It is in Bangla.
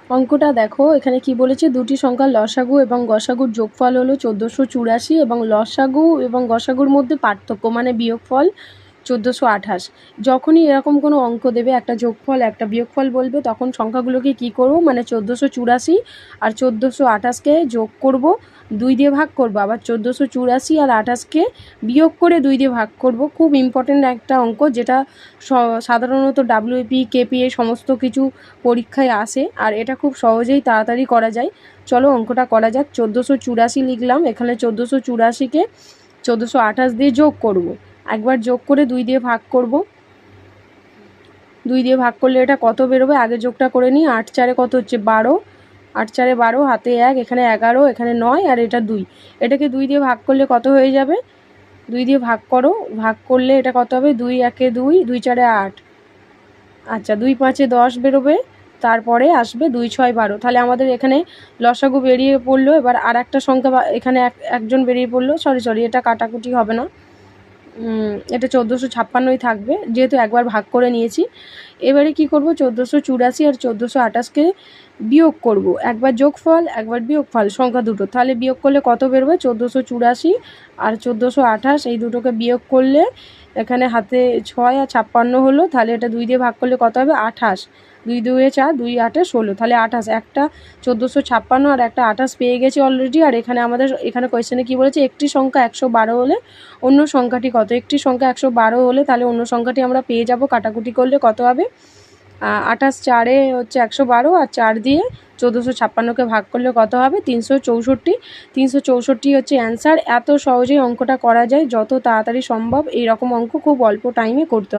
অঙ্কটা দেখো এখানে কি বলেছে, দুটি সংখ্যার লসাগু এবং গসাগুর যোগফল হলো 1484 এবং লসাগু এবং গসাগুর মধ্যে পার্থক্য মানে বিয়োগফল 1428। যখনই এরকম কোনো অঙ্ক দেবে, একটা যোগফল একটা বিয়োগফল বলবে, তখন সংখ্যাগুলোকে কি করব, মানে 1484 আর 1428কে যোগ করব, 2 দিয়ে ভাগ করব, আবার 1484 আর 28কে বিয়োগ করে 2 দিয়ে ভাগ করব। খুব ইম্পর্টেন্ট একটা অঙ্ক, যেটা সাধারণত ডাব্লিউপি কেপি এই সমস্ত কিছু পরীক্ষায় আসে, আর এটা খুব সহজেই তাড়াতাড়ি করা যায়। চলো অঙ্কটা করা যাক। 1484 লিখলাম, এখানে 1484কে 1428 দিয়ে যোগ করব। একবার যোগ করে 2 দিয়ে ভাগ করব। 2 দিয়ে ভাগ করলে এটা কত বেরোবে, আগে যোগটা করে নিই। 8 4 কত হচ্ছে 12, 8 4 12, হাতে 1, এখানে 11, এখানে 9 আর এটা 2। এটাকে 2 দিয়ে ভাগ করলে কত হয়ে যাবে, 2 দিয়ে ভাগ করো, ভাগ করলে এটা কত হবে, 2 1 2, 2 4 8, আচ্ছা 2 5 10 বেরোবে। তারপরে আসবে 2 6 12। তাহলে আমাদের এখানে লসাগু বেরিয়ে পড়লো। এবার আর একটা সংখ্যা এখানে একজন বেরিয়ে পড়লো, সরি এটা কাটাকুটি হবে না, এটা 1456ই থাকবে, যেহেতু একবার ভাগ করে নিয়েছি। এবারে কি করব, 1484 আর 1428কে বিয়োগ করব। একবার যোগফল একবার বিয়োগফল, সংখ্যা দুটো, তাহলে বিয়োগ করলে কত বেরোবে, 1484 আর 1428 এই দুটোকে বিয়োগ করলে এখানে হাতে 6 আর 56 হলো। তাহলে এটা 2 দিয়ে ভাগ করলে কত হবে, 28, 2 2 4, 2 8 16, তাহলে 28। একটা 1456 আর একটা 28 পেয়ে গেছি অলরেডি। আর এখানে কোয়েশ্চেনে কি বলেছে, একটি সংখ্যা 112 হলে অন্য সংখ্যাটি কত। একটি সংখ্যা 112 হলে তাহলে অন্য সংখ্যাটি আমরা পেয়ে যাব। কাটাকুটি করলে কত হবে, 28 4 হচ্ছে 112, আর 4 দিয়ে 1456কে ভাগ করলে কত হবে, 364। 364 হচ্ছে অ্যান্সার। এত সহজেই অঙ্কটা করা যায়, যত তাড়াতাড়ি সম্ভব এই রকম অঙ্ক খুব অল্প টাইমে করতে হবে।